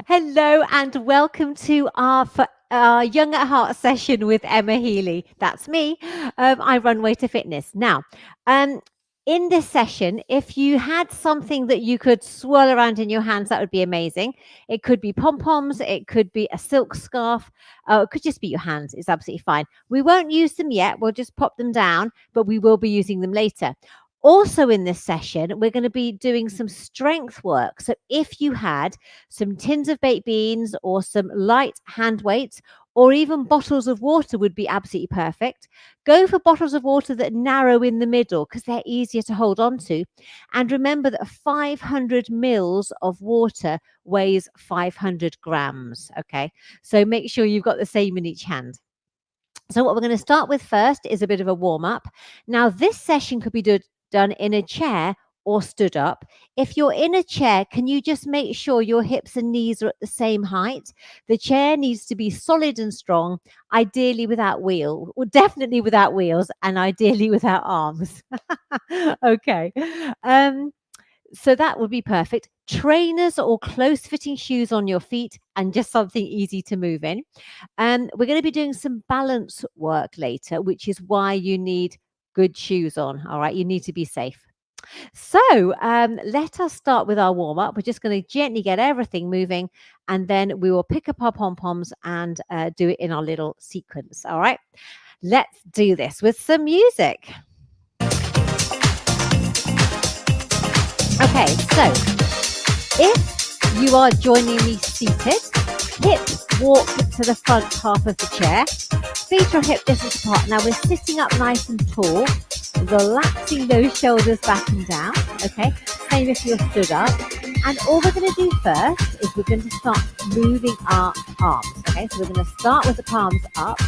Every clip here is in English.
Hello and welcome to our Young at Heart session with Emma Healey. That's me. I run Way to Fitness. Now, um, in this session, if you had something that you could swirl around in your hands, that would be amazing. It could be pom poms, it could be a silk scarf, it could just be your hands. It's absolutely fine. We won't use them yet. We'll just pop them down, but we will be using them later. Also, in this session, we're going to be doing some strength work. So, if you had some tins of baked beans or some light hand weights or even bottles of water would be absolutely perfect. Go for bottles of water that narrow in the middle because they're easier to hold on to. And remember that 500 mils of water weighs 500 grams. Okay, so make sure you've got the same in each hand. So what we're going to start with first is a bit of a warm up. Now this session could be done in a chair or stood up. If you're in a chair, can you just make sure your hips and knees are at the same height? The chair needs to be solid and strong, ideally without wheel, well, definitely without wheels, and ideally without arms. Okay. So that would be perfect. Trainers or close fitting shoes on your feet and just something easy to move in. We're going to be doing some balance work later, which is why you need good shoes on. All right. You need to be safe. So let us start with our warm up. We're just going to gently get everything moving and then we will pick up our pom poms and do it in our little sequence. All right. Let's do this with some music. Okay, so if you are joining me seated, hips walk to the front half of the chair, feet are hip distance apart. Now we're sitting up nice and tall, relaxing those shoulders back and down, okay? Same if you're stood up. And all we're going to do first is we're going to start moving our arms, okay? So we're going to start with the palms up,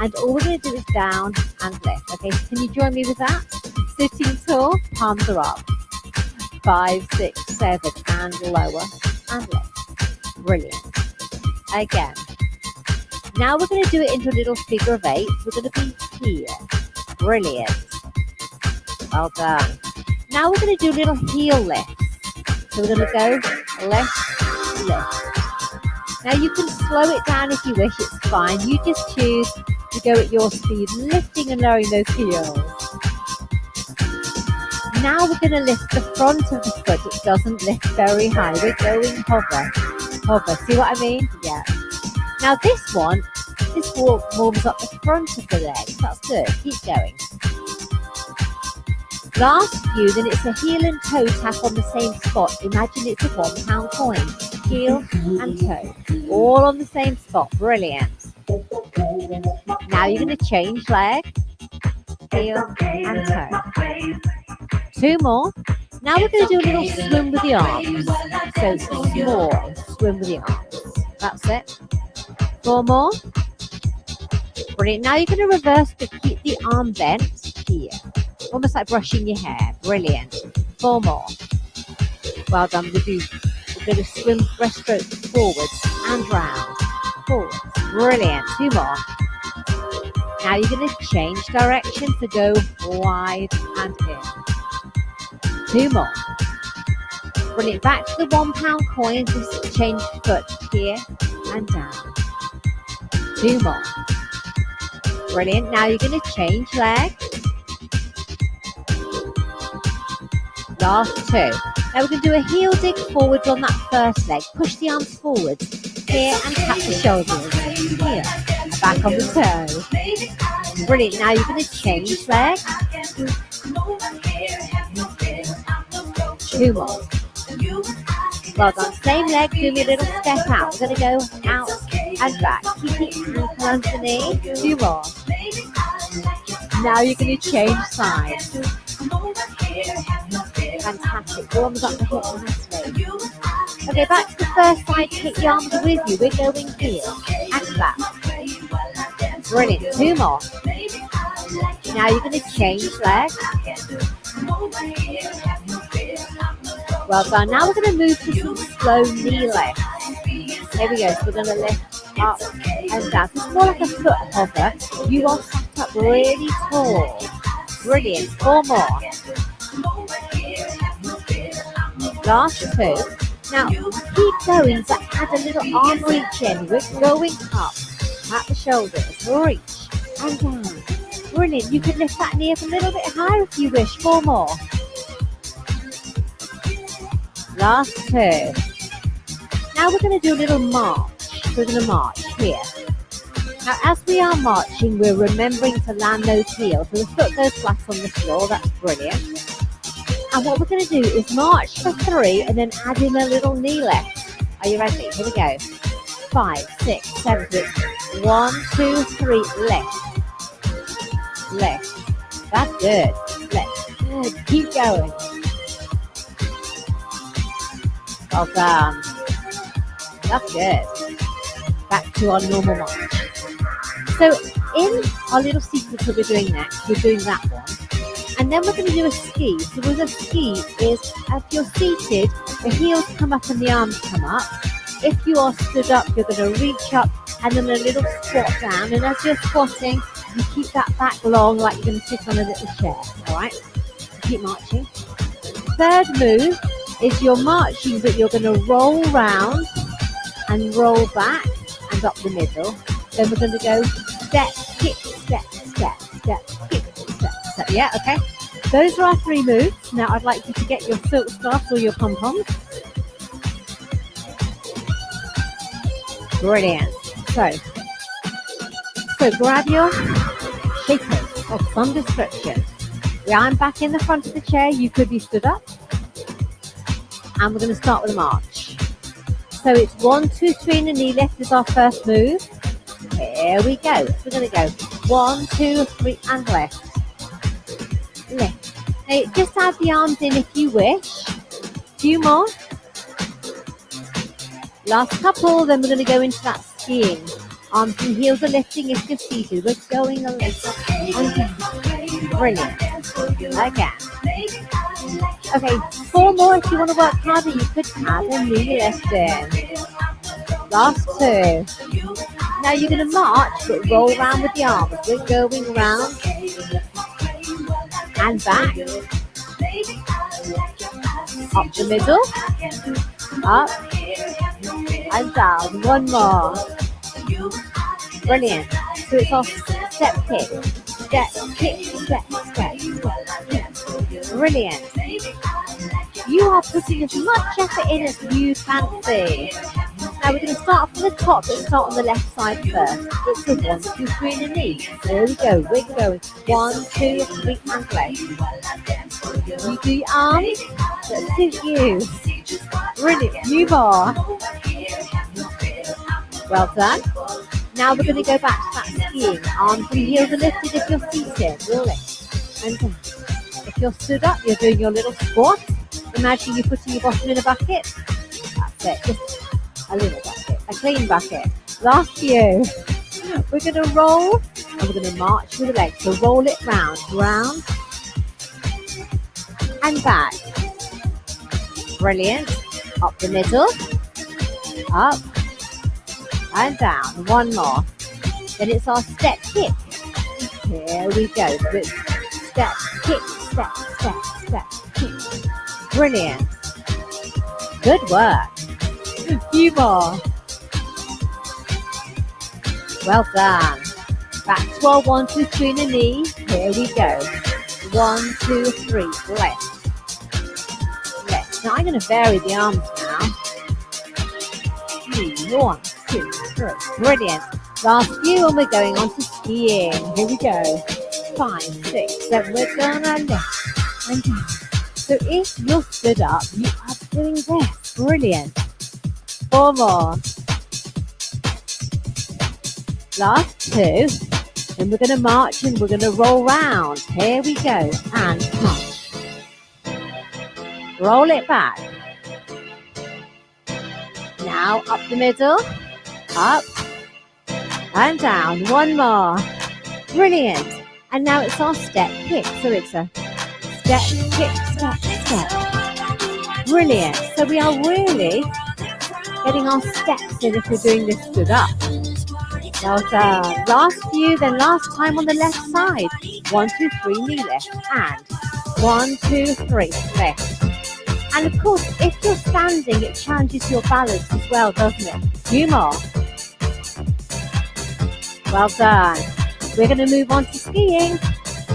and all we're going to do is down and lift, okay? So can you join me with that? Sitting tall, palms are up. 5, 6, 7, and lower and lift. Brilliant. Again. Now we're going to do it into a little figure of 8. We're going to be here. Brilliant. Well done. Now we're going to do little heel lifts. So we're going to go left, lift. Now you can slow it down if you wish. It's fine. You just choose to go at your speed, lifting and lowering those heels. Now we're going to lift the front of the foot. It doesn't lift very high. We're going hover. Hover. See what I mean? Yeah. Now this warms up the front of the leg. That's good. Keep going. Last few, then it's a heel and toe tap on the same spot. Imagine it's a £1 coin. Heel and toe. All on the same spot. Brilliant. Now you're going to change leg. Heel and toe. 2 more. Now we're going to do a little swim with the arms. So small swim with the arms. That's it. 4 more. Brilliant. Now you're going to reverse but keep the arm bent here. Almost like brushing your hair. Brilliant. 4 more. Well done. We're going to swim breaststroke forwards and round. Forwards. Brilliant. 2 more. Now you're going to change direction to go wide and in. 2 more. Brilliant. Back to the £1 coins. Just change foot here and down. 2 more. Brilliant. Now you're going to change leg. Last 2. Now we're going to do a heel dig forwards on that first leg. Push the arms forwards. Here and tap the shoulders. Here. Back on the toe. Brilliant. Now you're going to change leg. 2 more. Well done. Same leg, do me a little step out. We're going to go out and back. Keep the ankle underneath. 2 more. Now you're going to change sides. Fantastic. Warms up the hips nicely. Okay, back to the first side. Kick the arms with you. We're going here and back. Brilliant. 2 more. Now you're going to change leg. Well done. Now we're going to move to some slow knee lifts. Here we go. So we're going to lift up and down. It's more like a foot hover. You are sat up really tall. Brilliant. 4 more. Last 2. Now, keep going, but add a little arm reach in. We're going up at the shoulders. Reach and down. Brilliant. You can lift that knee up a little bit higher if you wish. 4 more. Last 2. Now we're going to do a little march. We're going to march here. Now, as we are marching, we're remembering to land those heels. So the foot goes flat on the floor. That's brilliant. And what we're going to do is march for 3 and then add in a little knee lift. Are you ready? Here we go. 5, 6, 7, 8. 1, 2, 3. Lift. Lift. That's good. Lift. Good. Keep going. Well done. That's good. Back to our normal march. So in our little sequence that we're doing next, we're doing that one. And then we're going to do a ski. So with a ski is, if you're seated, the heels come up and the arms come up. If you are stood up, you're going to reach up and then a little squat down. And as you're squatting, you keep that back long like you're going to sit on a little chair. All right? So keep marching. Third move is you're marching, but you're going to roll round and roll back and up the middle. Then we're going to go step, kick, step, step, step, kick, step, step. Yeah, okay. Those are our 3 moves. Now I'd like you to get your silk scarves or your pom-poms. Brilliant. So grab your shakers of some description. I'm back in the front of the chair. You could be stood up. And we're going to start with a march. So it's 1, 2, 3 and a knee lift is our first move. Here we go. So we're going to go 1, 2, 3 and lift. Lift. Now just add the arms in if you wish. 2 more. Last couple, then we're going to go into that skiing. Arms and heels are lifting if you're seated. We're going a little. Okay. Brilliant. Again. Okay, 4 more if you want to work harder. You could add a knee lift in. Last 2. Now you're going to march, but roll around with the arms. We're going round and back. Up the middle. Up and down. 1 more. Brilliant. So it's our step kick. Step, kick, step, step, step. Brilliant. You are putting as much effort in as you fancy. Now we're going to start from the top, but start on the left side first. It's a 1, 2, 3 and a knee. There we go. We're going 1, 2, 3 and left. You do your arms that suit you. Brilliant. You more. Well done. Now we're going to go back to that skiing. Arms and heels are lifted if you're seated. We'll lift and down. If you're stood up, you're doing your little squat. Imagine you're putting your bottom in a bucket. That's it. Just a little bucket. A clean bucket. Last few. We're going to roll and we're going to march with the legs. So roll it round. Round and back. Brilliant. Up the middle. Up. And down. 1 more. Then it's our step kick. Here we go. So it's step, kick, step, step, step, kick. Brilliant. Good work. A few more. Well done. Back to our 1, 2, 3 in a knee. Here we go. 1, 2, 3. Left. Left. Now I'm going to vary the arms now. 1, 2, 3. Brilliant. Last few and we're going on to skiing. Here we go. 5, 6, 7. We're gonna lift and down. So if you're stood up, you are doing this. Brilliant. 4 more. Last 2. Then we're gonna march and we're gonna roll round. Here we go. And march. Roll it back. Now up the middle. Up and down. 1 more. Brilliant. And now it's our step kick. So it's a step, kick, step, step. Brilliant. So we are really getting our steps in if we're doing this stood up. Well done. Last few, then last time on the left side. 1, 2, 3, knee lift. And 1, 2, 3, lift. And of course, if you're standing, it challenges your balance as well, doesn't it? Few more. Well done. We're going to move on to skiing.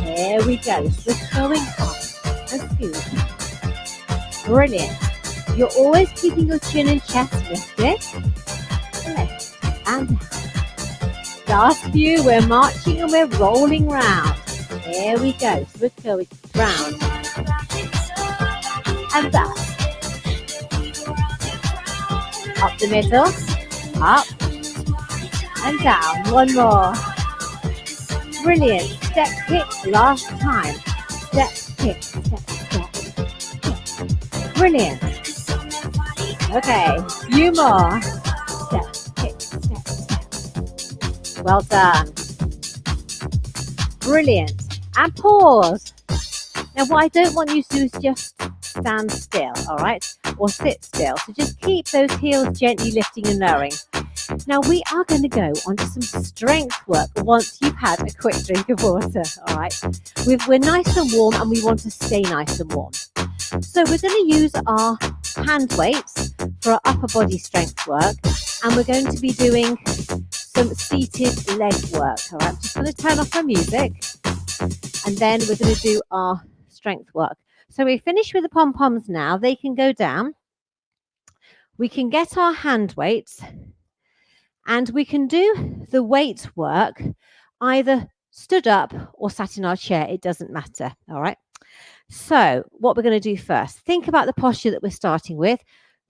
Here we go. Just going up and skiing. Brilliant. You're always keeping your chin and chest lifted. Lift and down. Last few, we're marching and we're rolling round. Here we go. So we're going round and back. Up the middle, up and down. One more. Brilliant. Step, kick, last time. Step, kick, step, step. Brilliant. Okay, few more. Step, kick, step, step. Well done. Brilliant. And pause. Now, what I don't want you to do is just stand still, all right? Or sit still. So just keep those heels gently lifting and lowering. Now, we are going to go on to some strength work once you've had a quick drink of water, all right? We're nice and warm and we want to stay nice and warm. So we're going to use our hand weights for our upper body strength work, and we're going to be doing some seated leg work, all right? I'm just going to turn off our music, and then we're going to do our strength work. So we finish with the pom-poms now. They can go down. We can get our hand weights, and we can do the weight work either stood up or sat in our chair. It doesn't matter, all right? So what we're going to do first, think about the posture that we're starting with.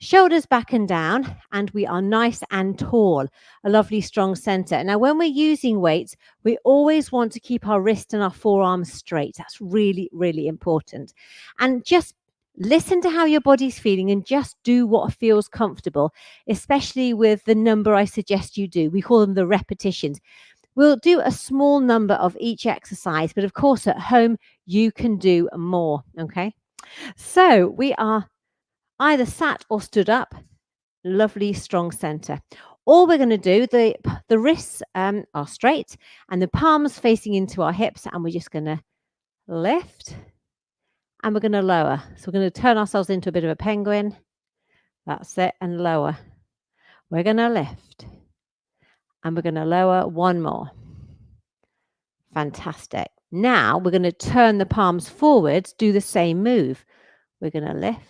Shoulders back and down, and we are nice and tall, a lovely strong center. Now, when we're using weights, we always want to keep our wrist and our forearms straight. That's really, really important. And just listen to how your body's feeling and just do what feels comfortable, especially with the number I suggest you do. We call them the repetitions. We'll do a small number of each exercise, but of course at home you can do more, okay? So we are either sat or stood up, lovely strong center. All we're going to do, the wrists are straight and the palms facing into our hips, and we're just going to lift and we're going to lower. So we're going to turn ourselves into a bit of a penguin. That's it, and lower. We're going to lift and we're going to lower. One more. Fantastic. Now we're going to turn the palms forwards, do the same move. We're going to lift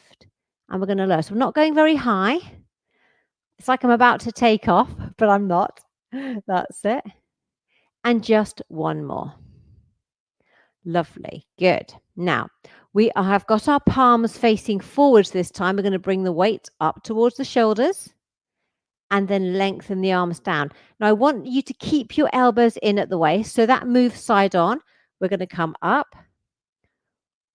and we're going to lower. So we're not going very high. It's like I'm about to take off, but I'm not. That's it. And just one more. Lovely. Good. Now we have got our palms facing forwards this time. We're going to bring the weight up towards the shoulders and then lengthen the arms down. Now I want you to keep your elbows in at the waist. So that moves side on. We're going to come up.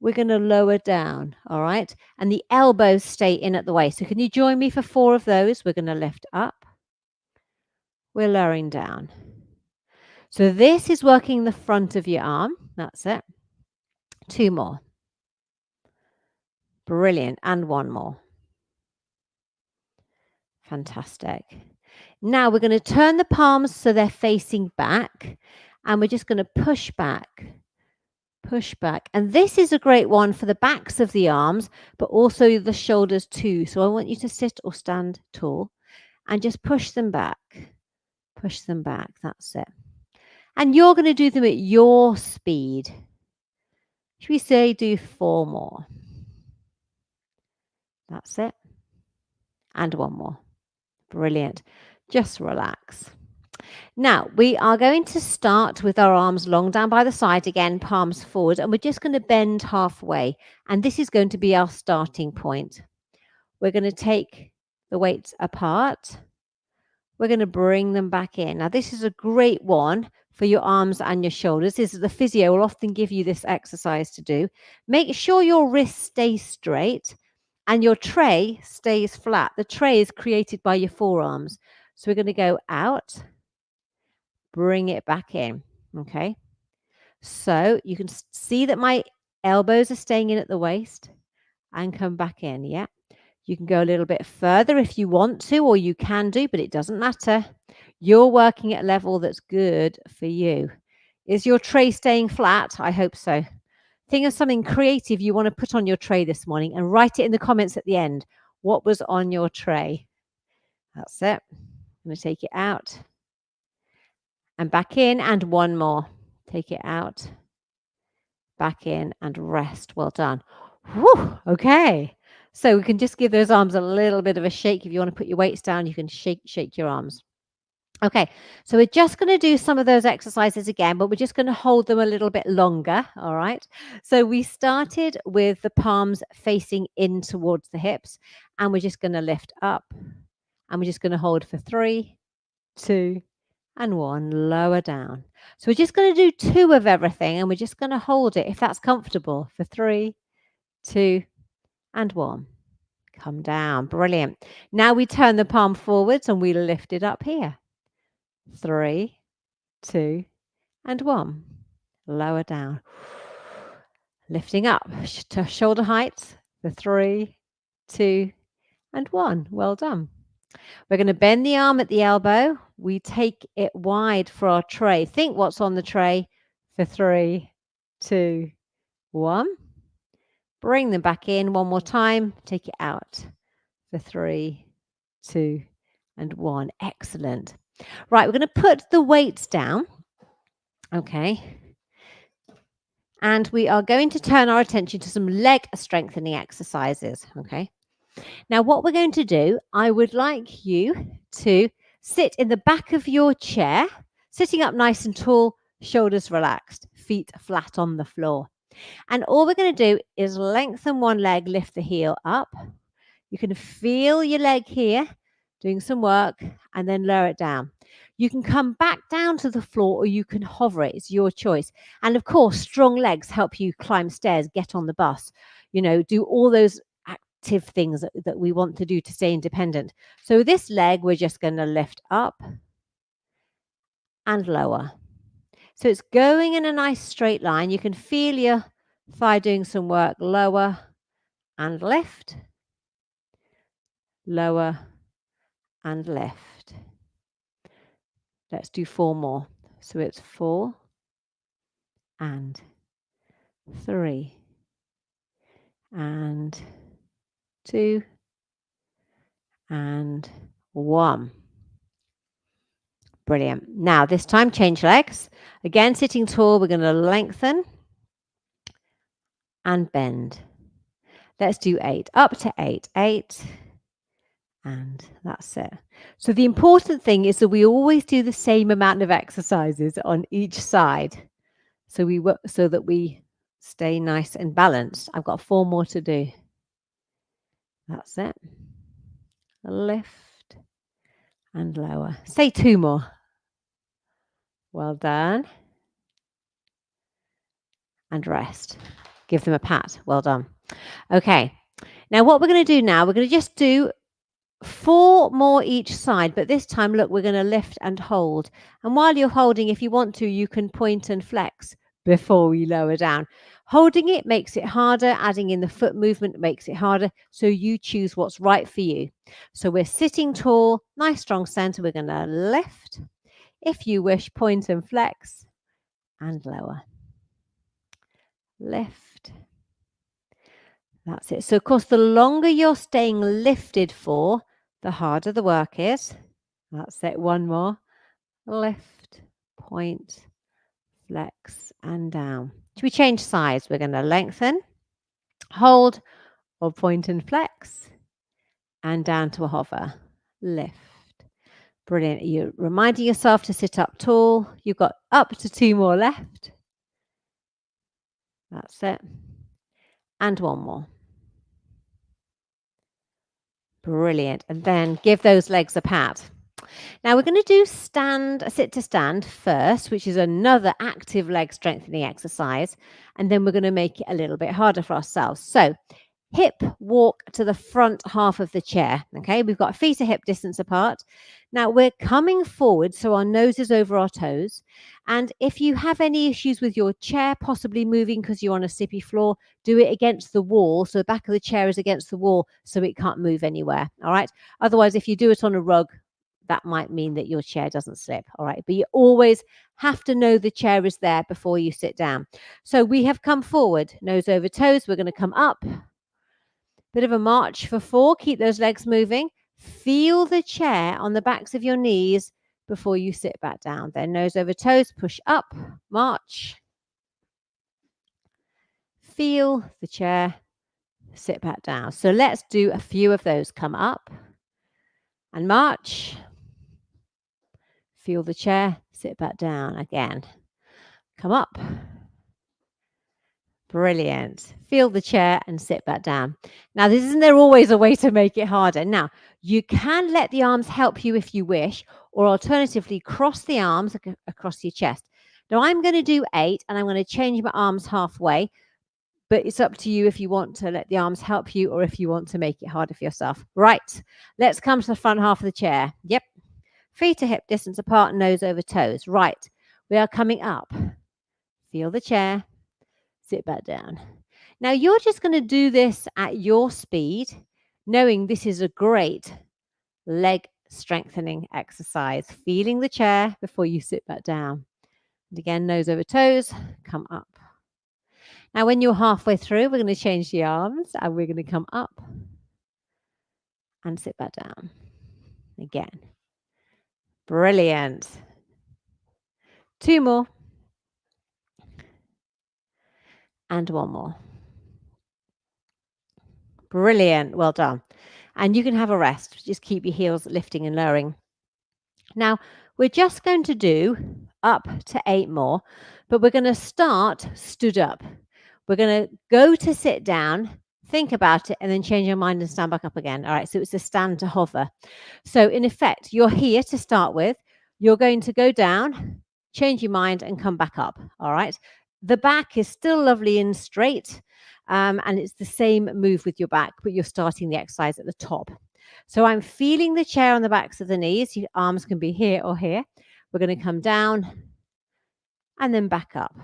We're going to lower down, all right? And the elbows stay in at the waist. So can you join me for 4 of those? We're going to lift up. We're lowering down. So this is working the front of your arm. That's it. 2 more. Brilliant. And 1 more. Fantastic. Now we're going to turn the palms so they're facing back, and we're just going to push back. Push back. And this is a great one for the backs of the arms, but also the shoulders too. So I want you to sit or stand tall and just push them back. Push them back. That's it. And you're going to do them at your speed. Should we say do 4 more? That's it. And 1 more. Brilliant. Just relax. Now, we are going to start with our arms long down by the side again, palms forward, and we're just going to bend halfway. And this is going to be our starting point. We're going to take the weights apart. We're going to bring them back in. Now, this is a great one for your arms and your shoulders. This is the physio will often give you this exercise to do. Make sure your wrists stay straight and your tray stays flat. The tray is created by your forearms. So we're going to go out. Bring it back in, okay? So you can see that my elbows are staying in at the waist and come back in, yeah? You can go a little bit further if you want to, or you can do, but it doesn't matter. You're working at a level that's good for you. Is your tray staying flat? I hope so. Think of something creative you want to put on your tray this morning and write it in the comments at the end. What was on your tray? That's it. I'm going to take it out and back in, and one more. Take it out, back in, and rest. Well done. Whew, okay. So we can just give those arms a little bit of a shake. If you want to put your weights down, you can shake your arms. Okay, so we're just going to do some of those exercises again, but we're just going to hold them a little bit longer, all right? So we started with the palms facing in towards the hips, and we're just going to lift up, and we're just going to hold for 3, 2, and 1, lower down. So we're just going to do 2 of everything, and we're just going to hold it if that's comfortable for 3, 2, and 1. Come down. Brilliant. Now we turn the palm forwards and we lift it up here. 3, 2, and 1. Lower down. Lifting up to shoulder height for 3, 2, and 1. Well done. We're going to bend the arm at the elbow. We take it wide for our tray. Think what's on the tray for 3, 2, 1. Bring them back in one more time. Take it out for 3, 2, and 1. Excellent. Right, we're going to put the weights down. Okay. And we are going to turn our attention to some leg strengthening exercises. Okay. Now, what we're going to do, I would like you to sit in the back of your chair, sitting up nice and tall, shoulders relaxed, feet flat on the floor. And all we're going to do is lengthen one leg, lift the heel up. You can feel your leg here, doing some work, and then lower it down. You can come back down to the floor or you can hover it. It's your choice. And of course, strong legs help you climb stairs, get on the bus, do all those active things that we want to do to stay independent. So this leg, we're just going to lift up and lower. So it's going in a nice straight line. You can feel your thigh doing some work. Lower and lift. Lower and lift. Let's do 4 more. So it's 4 and 3 and 2 and 1. Brilliant. Now this time change legs. Again, sitting tall, we're going to lengthen and bend. Let's do 8. Up to 8. 8. And that's it. So the important thing is that we always do the same amount of exercises on each side. So that we stay nice and balanced. I've got 4 more to do. That's it. Lift and lower. Say 2 more. Well done. And rest. Give them a pat. Well done. Okay. Now what we're going to do now, we're going to just do 4 more each side, but this time, look, we're going to lift and hold. And while you're holding, if you want to, you can point and flex before we lower down. Holding it makes it harder. Adding in the foot movement makes it harder. So you choose what's right for you. So we're sitting tall, nice strong center. We're going to lift. If you wish, point and flex and lower. Lift. That's it. So, of course, the longer you're staying lifted for, the harder the work is. That's it. 1 more. Lift, point, flex, and down. Should we change sides? We're going to lengthen, hold, or point and flex, and down to a hover. Lift. Brilliant. You're reminding yourself to sit up tall. You've got up to 2 more left. That's it. And 1 more. Brilliant. And then give those legs a pat. Now we're going to do sit to stand first, which is another active leg strengthening exercise. And then we're going to make it a little bit harder for ourselves. So hip walk to the front half of the chair. Okay, we've got feet a hip distance apart. Now we're coming forward, so our nose is over our toes. And if you have any issues with your chair possibly moving because you're on a slippy floor, do it against the wall. So the back of the chair is against the wall so it can't move anywhere. All right. Otherwise, if you do it on a rug, that might mean that your chair doesn't slip. All right. But you always have to know the chair is there before you sit down. So we have come forward, nose over toes. We're going to come up. Bit of a march for 4. Keep those legs moving. Feel the chair on the backs of your knees before you sit back down. Then nose over toes, push up, march. Feel the chair, sit back down. So let's do a few of those. Come up and march. Feel the chair, sit back down again. Come up. Brilliant. Feel the chair and sit back down. Now, isn't there always a way to make it harder? Now, you can let the arms help you if you wish, or alternatively, cross the arms across your chest. Now, I'm going to do 8, and I'm going to change my arms halfway, but it's up to you if you want to let the arms help you or if you want to make it harder for yourself. Right, let's come to the front half of the chair. Yep. Feet are hip distance apart, nose over toes. Right, we are coming up. Feel the chair. Sit back down. Now you're just going to do this at your speed, knowing this is a great leg strengthening exercise. Feeling the chair before you sit back down. And again, nose over toes, come up. Now when you're halfway through, we're going to change the arms and we're going to come up and sit back down. Again. Brilliant. 2 more. And 1 more. Brilliant. Well done. And you can have a rest. Just keep your heels lifting and lowering. Now, we're just going to do up to 8 more, but we're going to start stood up. We're going to go to sit down, think about it, and then change your mind and stand back up again. All right, so it's a stand to hover. So in effect, you're here to start with. You're going to go down, change your mind, and come back up. All right. The back is still lovely and straight, and it's the same move with your back, but you're starting the exercise at the top. So I'm feeling the chair on the backs of the knees. Your arms can be here or here. We're going to come down and then back up.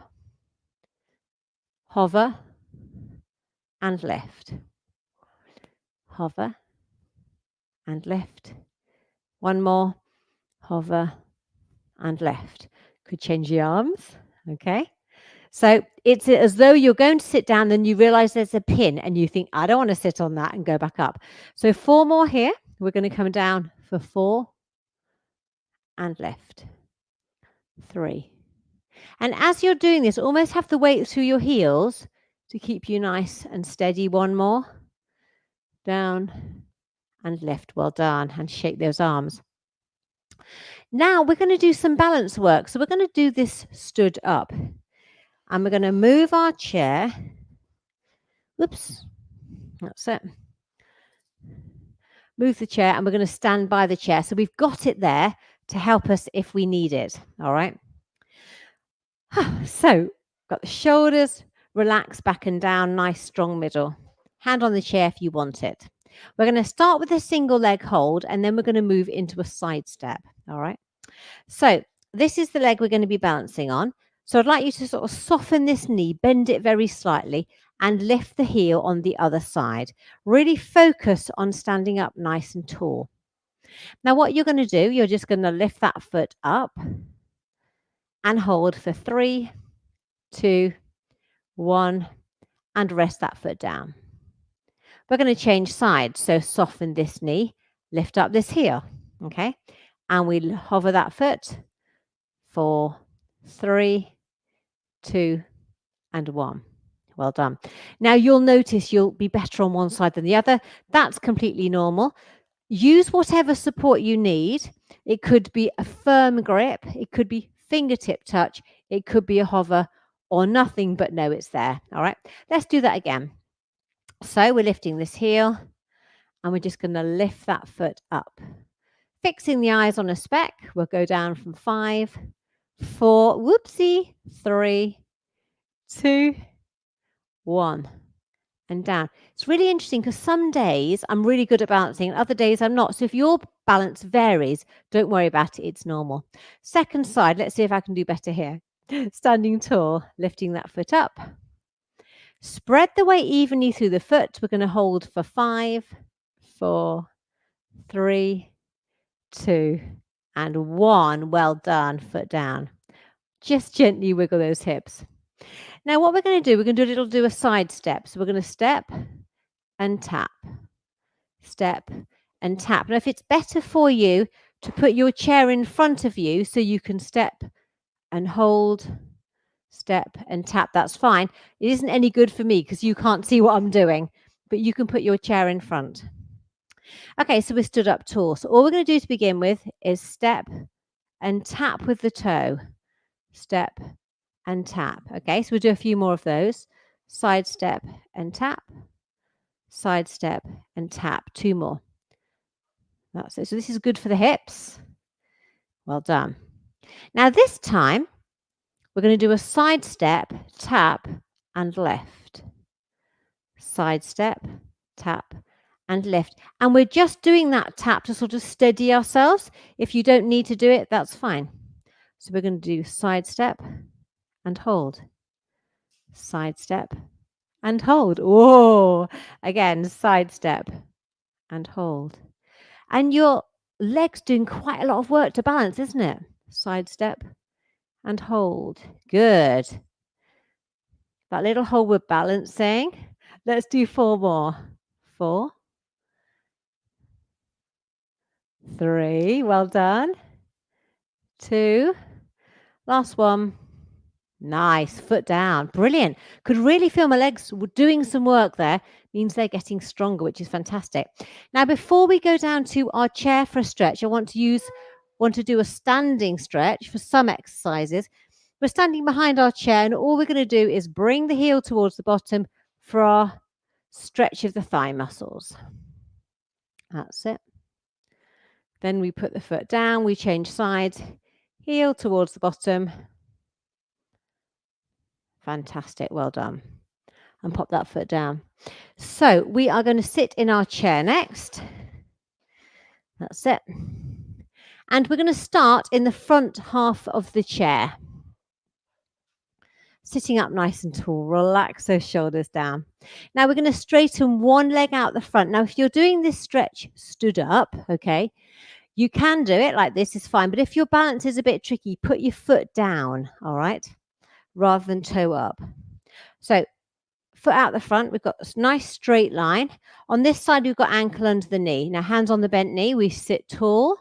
Hover and lift. Hover and lift. 1 more. Hover and lift. Could change the arms. Okay. So it's as though you're going to sit down, then you realize there's a pin and you think, I don't want to sit on that, and go back up. So 4 more here. We're going to come down for 4 and lift. 3. And as you're doing this, almost have the weight through your heels to keep you nice and steady. 1 more. Down and lift. Well done. And shake those arms. Now we're going to do some balance work. So we're going to do this stood up. And we're going to move our chair. Whoops. That's it. Move the chair and we're going to stand by the chair. So we've got it there to help us if we need it. All right. So got the shoulders, relax back and down, nice strong middle. Hand on the chair if you want it. We're going to start with a single leg hold and then we're going to move into a side step. All right. So this is the leg we're going to be balancing on. So I'd like you to sort of soften this knee, bend it very slightly and lift the heel on the other side. Really focus on standing up nice and tall. Now what you're going to do, you're just going to lift that foot up and hold for 3, 2, 1 and rest that foot down. We're going to change sides. So soften this knee, lift up this heel. Okay. And we hover that foot. 4, 3, 2 and 1. Well done. Now you'll notice you'll be better on one side than the other. That's completely normal. Use whatever support you need. It could be a firm grip. It could be fingertip touch. It could be a hover or nothing, but know it's there. All right. Let's do that again. So we're lifting this heel and we're just going to lift that foot up. Fixing the eyes on a speck. We'll go down from 5, 4, whoopsie, 3, 2, 1 and down. It's really interesting because some days I'm really good at balancing and other days I'm not. So if your balance varies, don't worry about it. It's normal. Second side, let's see if I can do better here. Standing tall, lifting that foot up. Spread the weight evenly through the foot. We're going to hold for 5, 4, 3, 2 and 1. Well done. Foot down. Just gently wiggle those hips. Now what we're going to do, we're going to do a side step. So we're going to step and tap, step and tap. Now if it's better for you to put your chair in front of you so you can step and hold, step and tap, that's fine. It isn't any good for me because you can't see what I'm doing, but you can put your chair in front. Okay, so we're stood up tall. So all we're going to do to begin with is step and tap with the toe, step and tap. Okay, so we'll do a few more of those. Side step and tap, side step and tap. 2 more. That's it. So this is good for the hips. Well done. Now this time we're going to do a side step, tap and lift. Side step, tap and lift. And we're just doing that tap to sort of steady ourselves. If you don't need to do it, that's fine. So we're going to do side step and hold. Side step and hold. Whoa. Again, side step and hold. And your leg's doing quite a lot of work to balance, isn't it? Side step and hold. Good. That little hold we're balancing. Let's do 4 more. 4, 3. Well done. 2. Last one. Nice. Foot down. Brilliant. Could really feel my legs doing some work there. Means they're getting stronger, which is fantastic. Now, before we go down to our chair for a stretch, I want to do a standing stretch for some exercises. We're standing behind our chair, and all we're going to do is bring the heel towards the bottom for our stretch of the thigh muscles. That's it. Then we put the foot down, we change sides, heel towards the bottom. Fantastic, well done. And pop that foot down. So we are going to sit in our chair next. That's it. And we're going to start in the front half of the chair. Sitting up nice and tall, relax those shoulders down. Now we're going to straighten one leg out the front. Now if you're doing this stretch stood up, okay, you can do it like this, is fine. But if your balance is a bit tricky, put your foot down, all right, rather than toe up. So foot out the front, we've got this nice straight line. On this side, we've got ankle under the knee. Now hands on the bent knee, we sit tall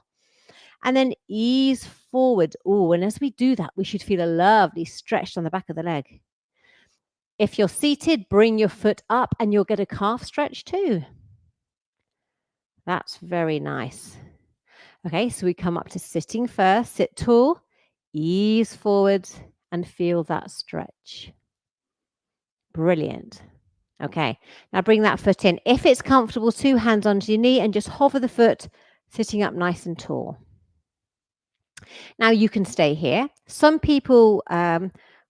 and then ease forward. Oh, and as we do that, we should feel a lovely stretch on the back of the leg. If you're seated, bring your foot up and you'll get a calf stretch too. That's very nice. Okay, so we come up to sitting first, sit tall, ease forwards and feel that stretch. Brilliant. Okay, now bring that foot in. If it's comfortable, 2 hands onto your knee and just hover the foot, sitting up nice and tall. Now you can stay here. Some people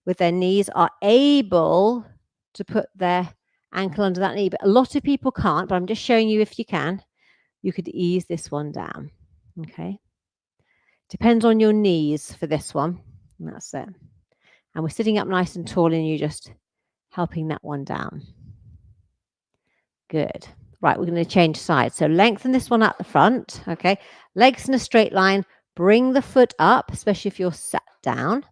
with their knees are able to put their ankle under that knee, but a lot of people can't, but I'm just showing you if you can. You could ease this one down, okay? Depends on your knees for this one. And that's it. And we're sitting up nice and tall and you're just helping that one down. Good. Right, we're going to change sides. So lengthen this one at the front, okay? Legs in a straight line. Bring the foot up, especially if you're sat down.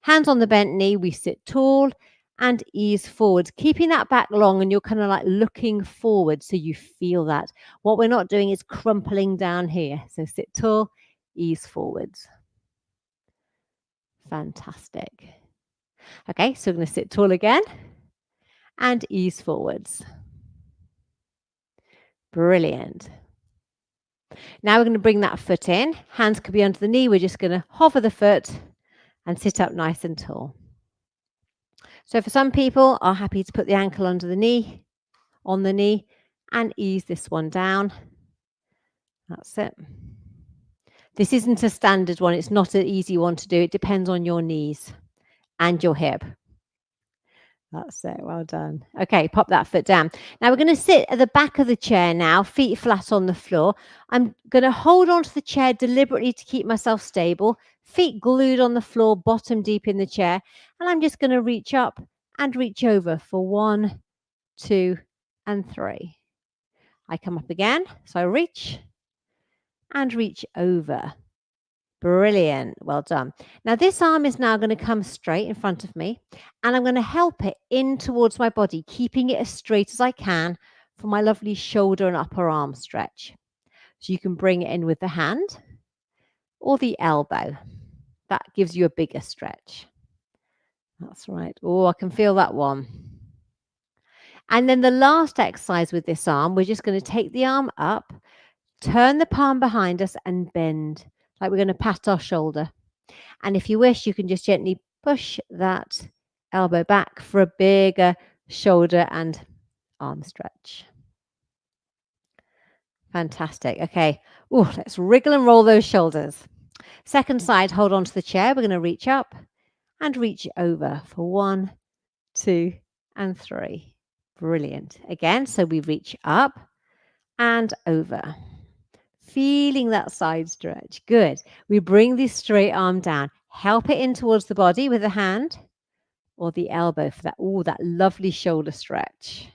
Hands on the bent knee, we sit tall and ease forwards, keeping that back long, and you're kind of like looking forward so you feel that. What we're not doing is crumpling down here. So sit tall, ease forwards. Fantastic. Okay, so we're going to sit tall again and ease forwards. Brilliant. Now we're going to bring that foot in. Hands could be under the knee. We're just going to hover the foot and sit up nice and tall. So for some people are happy to put the ankle under the knee, on the knee, and ease this one down. That's it. This isn't a standard one. It's not an easy one to do. It depends on your knees and your hip. That's it. Well done. Okay, pop that foot down. Now we're going to sit at the back of the chair now, feet flat on the floor. I'm going to hold onto the chair deliberately to keep myself stable, feet glued on the floor, bottom deep in the chair. And I'm just going to reach up and reach over for 1, 2, and 3. I come up again. So I reach and reach over. Brilliant. Well done. Now, this arm is now going to come straight in front of me, and I'm going to help it in towards my body, keeping it as straight as I can for my lovely shoulder and upper arm stretch. So you can bring it in with the hand or the elbow. That gives you a bigger stretch. That's right. Oh, I can feel that one. And then the last exercise with this arm, we're just going to take the arm up, turn the palm behind us and bend, like we're going to pat our shoulder. And if you wish, you can just gently push that elbow back for a bigger shoulder and arm stretch. Fantastic. Okay. Oh, let's wriggle and roll those shoulders. Second side, hold on to the chair. We're going to reach up and reach over for 1, 2, and 3. Brilliant. Again, so we reach up and over. Feeling that side stretch. Good. We bring the straight arm down. Help it in towards the body with the hand or the elbow for that. Oh, that lovely shoulder stretch.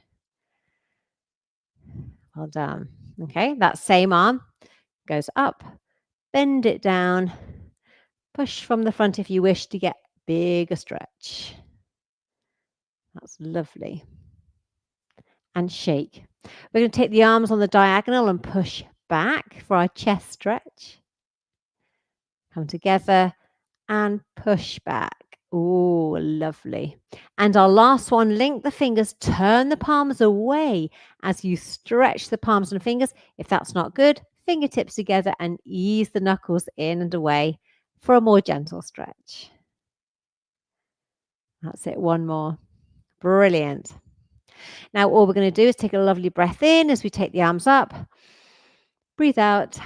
Well done. Okay, that same arm goes up, bend it down, push from the front if you wish to get bigger stretch. That's lovely. And shake. We're going to take the arms on the diagonal and push back for our chest stretch. Come together and push back. Oh, lovely. And our last one, link the fingers, turn the palms away as you stretch the palms and fingers. If that's not good, fingertips together and ease the knuckles in and away for a more gentle stretch. That's it. One more. Brilliant. Now, all we're going to do is take a lovely breath in as we take the arms up. Breathe out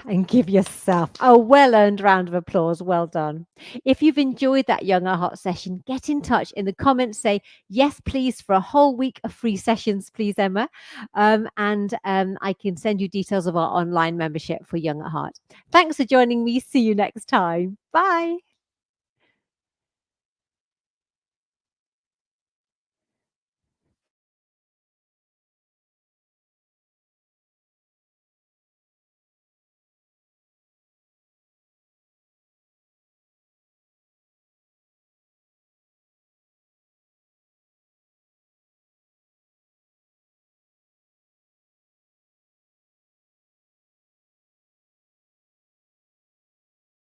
and give yourself a well-earned round of applause. Well done. If you've enjoyed that Young at Heart session, get in touch in the comments. Say, yes, please, for a whole week of free sessions, please, Emma. I can send you details of our online membership for Young at Heart. Thanks for joining me. See you next time. Bye.